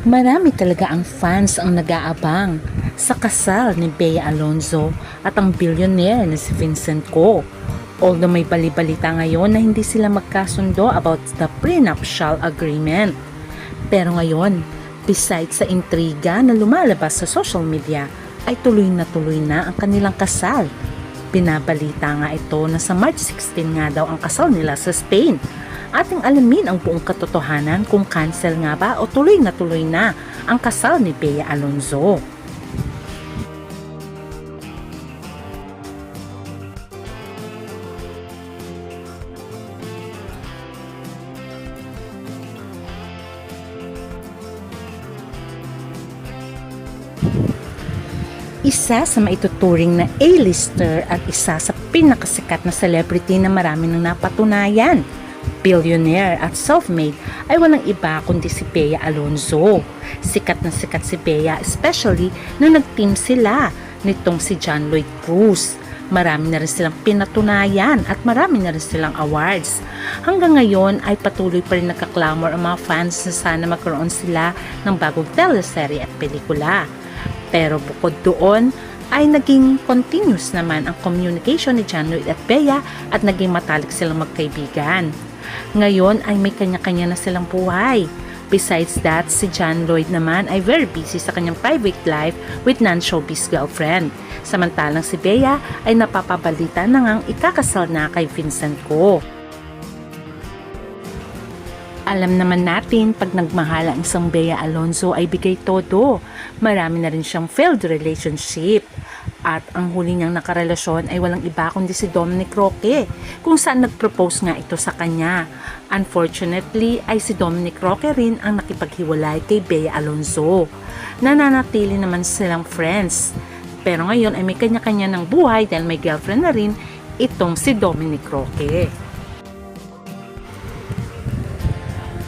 Marami talaga ang fans ang nag-aabang sa kasal ni Bea Alonzo at ang billionaire na si Vincent Ko. Although may balibalita ngayon na hindi sila magkasundo about the prenuptial agreement. Pero ngayon, besides sa intriga na lumalabas sa social media, ay tuloy na ang kanilang kasal. Binabalita nga ito na sa March 16 nga daw ang kasal nila sa Spain. Ating alamin ang buong katotohanan kung cancel nga ba o tuloy na ang kasal ni Bea Alonzo. Isa sa maituturing na A-lister at isa sa pinakasikat na celebrity na marami nang napatunayan. Billionaire at self-made ay walang iba kundi si Bea Alonzo. Sikat na sikat si Bea, especially nung nag-team sila nitong si John Lloyd Cruz. Marami na rin silang pinatunayan at marami na rin silang awards. Hanggang ngayon ay patuloy pa rin nagkaklamor ang mga fans na sana magkaroon sila ng bagong teleserye at pelikula. Pero bukod doon ay naging continuous naman ang communication ni John Lloyd at Bea at naging matalik silang magkaibigan. Ngayon ay may kanya-kanya na silang buhay. Besides that, si John Lloyd naman ay very busy sa kanyang private life with non-showbiz girlfriend. Samantalang si Bea ay napapabalita na ngang ikakasal na kay Vincent Ko. Alam naman natin, pag nagmahal ang isang Bea Alonzo ay bigay todo. Marami na rin siyang failed relationship. At ang huli niyang nakarelasyon ay walang iba kundi si Dominic Roque, kung saan nag-propose nga ito sa kanya. Unfortunately, ay si Dominic Roque rin ang nakipaghiwalay kay Bea Alonzo. Nananatili naman silang friends. Pero ngayon ay may kanya-kanya ng buhay dahil may girlfriend na rin itong si Dominic Roque.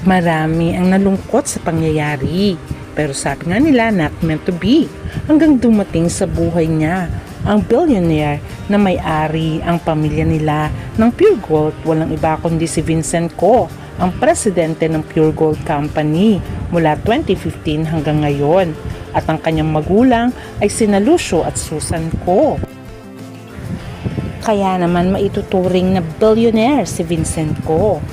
Marami ang nalungkot sa pangyayari, pero sabi nga nila not meant to be, hanggang dumating sa buhay niya ang billionaire na may-ari ang pamilya nila ng Pure Gold. Walang iba kundi si Vincent Ko, ang presidente ng Pure Gold Company mula 2015 hanggang ngayon, at ang kanyang magulang ay sina Lucio at Susan Ko. Kaya naman maituturing na billionaire si Vincent Ko.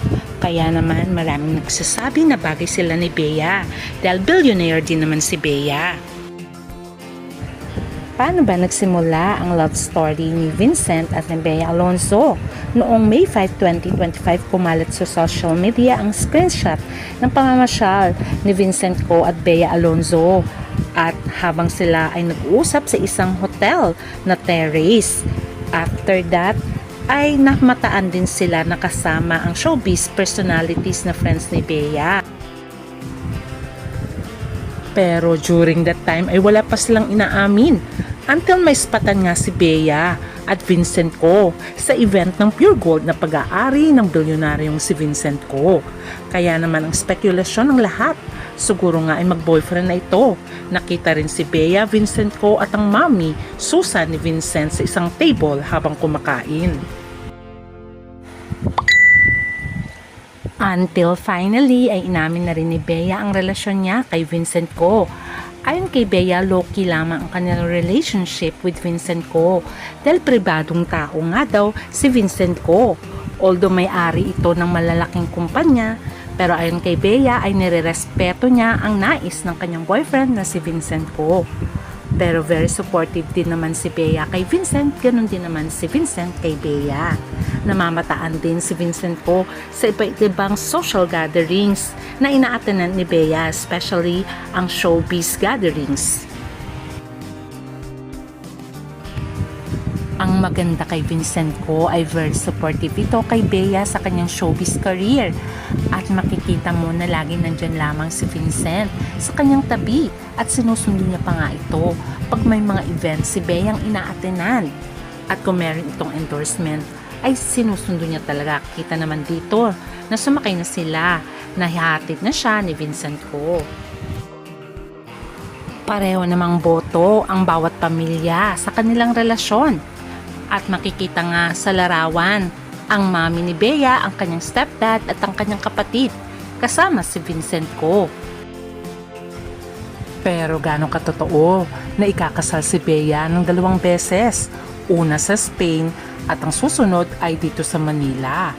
Kaya naman maraming nagsasabi na bagay sila ni Bea dahil billionaire din naman si Bea. Paano ba nagsimula ang love story ni Vincent at ni Bea Alonzo? Noong May 5, 2025, kumalat sa social media ang screenshot ng pamamasyal ni Vincent Ko at Bea Alonzo. At habang sila ay nag-uusap sa isang hotel na terrace. After that, ay namataan din sila na kasama ang showbiz personalities na friends ni Bea. Pero during that time ay wala pa silang inaamin until may spatan nga si Bea at Vincent Ko sa event ng Pure Gold na pag-aari ng bilyonaryong si Vincent Ko. Kaya naman ang spekulasyon ng lahat, siguro nga ay mag-boyfriend na ito. Nakita rin si Bea, Vincent Ko at ang mami, Susan ni Vincent sa isang table habang kumakain. Until finally ay inamin na rin ni Bea ang relasyon niya kay Vincent Ko. Ayon kay Bea, low-key lamang ang kanilang relationship with Vincent Ko dahil pribadong tao nga daw si Vincent Ko. Although may-ari ito ng malalaking kumpanya, pero ayon kay Bea ay nirerespeto niya ang nais ng kanyang boyfriend na si Vincent Ko. Pero very supportive din naman si Bea kay Vincent, ganun din naman si Vincent kay Bea. Namamataan din si Vincent Ko sa iba't ibang social gatherings na ina-attend ni Bea, especially ang showbiz gatherings. Ang maganda kay Vincent Ko ay very supportive ito kay Bea sa kanyang showbiz career. At makikita mo na lagi nandyan lamang si Vincent sa kanyang tabi at sinusundo niya pa nga ito pag may mga events si Bea ang ina-attenan. At kung meron itong endorsement ay sinusundo niya talaga. Kita naman dito na sumakay na sila, nahihatid na siya ni Vincent Ko. Pareho namang boto ang bawat pamilya sa kanilang relasyon. At makikita nga sa larawan, ang mami ni Bea, ang kanyang stepdad at ang kanyang kapatid, kasama si Vincent Ko. Pero ganong katotoo na ikakasal si Bea ng 2 beses. Una sa Spain at ang susunod ay dito sa Manila.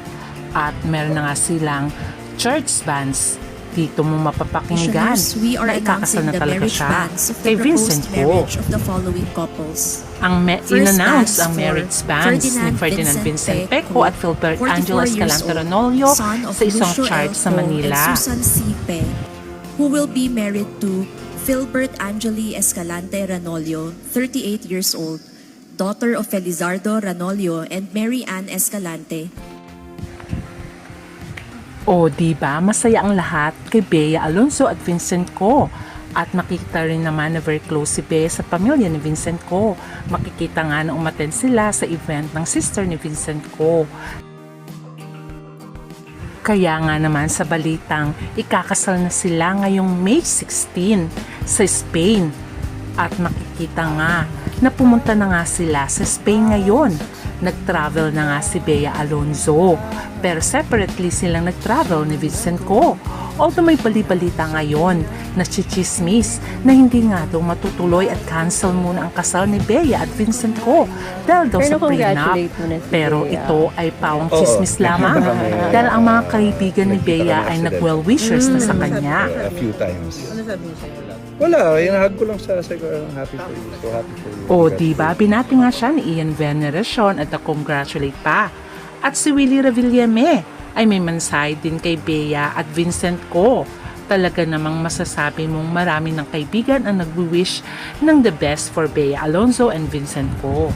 At meron na nga silang church banns. Dito mo mapapakinggan We are na ikakasal announcing na the talaga marriage siya banns of the kay Vincent proposed Ko. marriage of the following couples. Ang in-announce ang marriage banns ni Ferdinand Vincent Peco at Philbert 44 Angelo years Escalante old, Ranolio son of sa isang Lucio church L. sa Ko Manila. and Susan C. Pe, who will be married to Philbert Angeli Escalante Ranolio, 38 years old, daughter of Felizardo Ranolio and Mary Ann Escalante. O diba, masaya ang lahat kay Bea Alonzo at Vincent Ko. At makikita rin naman na very close si Bea sa pamilya ni Vincent Ko. Makikita nga na umattend sila sa event ng sister ni Vincent Ko. Kaya nga naman sa balitang ikakasal na sila ngayong May 16 sa Spain. At makikita nga na pumunta na nga sila sa Spain ngayon. Nag-travel na nga si Bea Alonzo. Pero separately silang nag-travel ni Vincent Ko. Although may bali-balita ngayon na chichismis na hindi nga daw matutuloy at cancel muna ang kasal ni Bea at Vincent Ko dahil daw sa prenup. Pero ito ay pawang chismis lamang dahil ang mga kaibigan ni Bea ay nag-well-wishers na sa kanya. A few times. Ano sabi niya sa'yo? Wala, inahag ko lang siya. Sabi ko, happy for you. So happy for you. O diba, binati nga siya ni Ian Veneracion at na-congratulate pa. At si Willie Revillame ay may mensahe din kay Bea at Vincent Ko. Talaga namang masasabi mong marami ng kaibigan ang nag-wish ng the best for Bea Alonzo and Vincent Ko.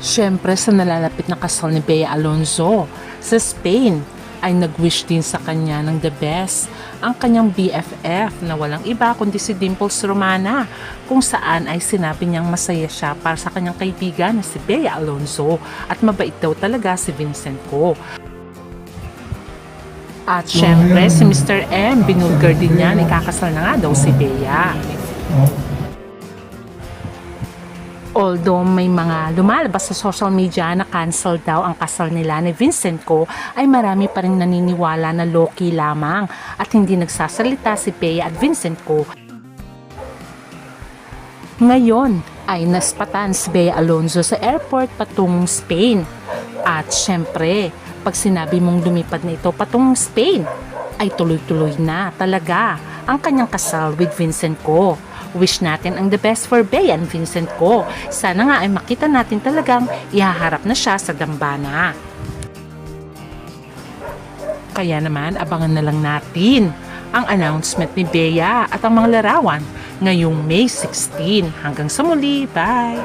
Siyempre sa nalalapit na kasal ni Bea Alonzo sa Spain ay nag-wish din sa kanya ng the best ang kanyang BFF na walang iba kundi si Dimples Romana, kung saan ay sinabi niyang masaya siya para sa kanyang kaibigan na si Bea Alonzo at mabait daw talaga si Vincent Ko. At syempre si Mr. M, binulgar din niya na ikakasal na nga daw si Bea. Although may mga lumalabas sa social media na cancel daw ang kasal nila ni Vincent Ko, ay marami pa rin naniniwala na low-key lamang at hindi nagsasalita si Bea at Vincent Ko. Ngayon ay naspatan si Bea Alonzo sa airport patungong Spain. At syempre, pag sinabi mong lumipad na ito patungong Spain, ay tuloy-tuloy na talaga ang kanyang kasal with Vincent Ko. Wish natin ang the best for Bea and Vincent Ko. Sana nga ay makita natin talagang ihaharap na siya sa dambana. Kaya naman, abangan na lang natin ang announcement ni Bea at ang mga larawan ngayong May 16. Hanggang sa muli, bye!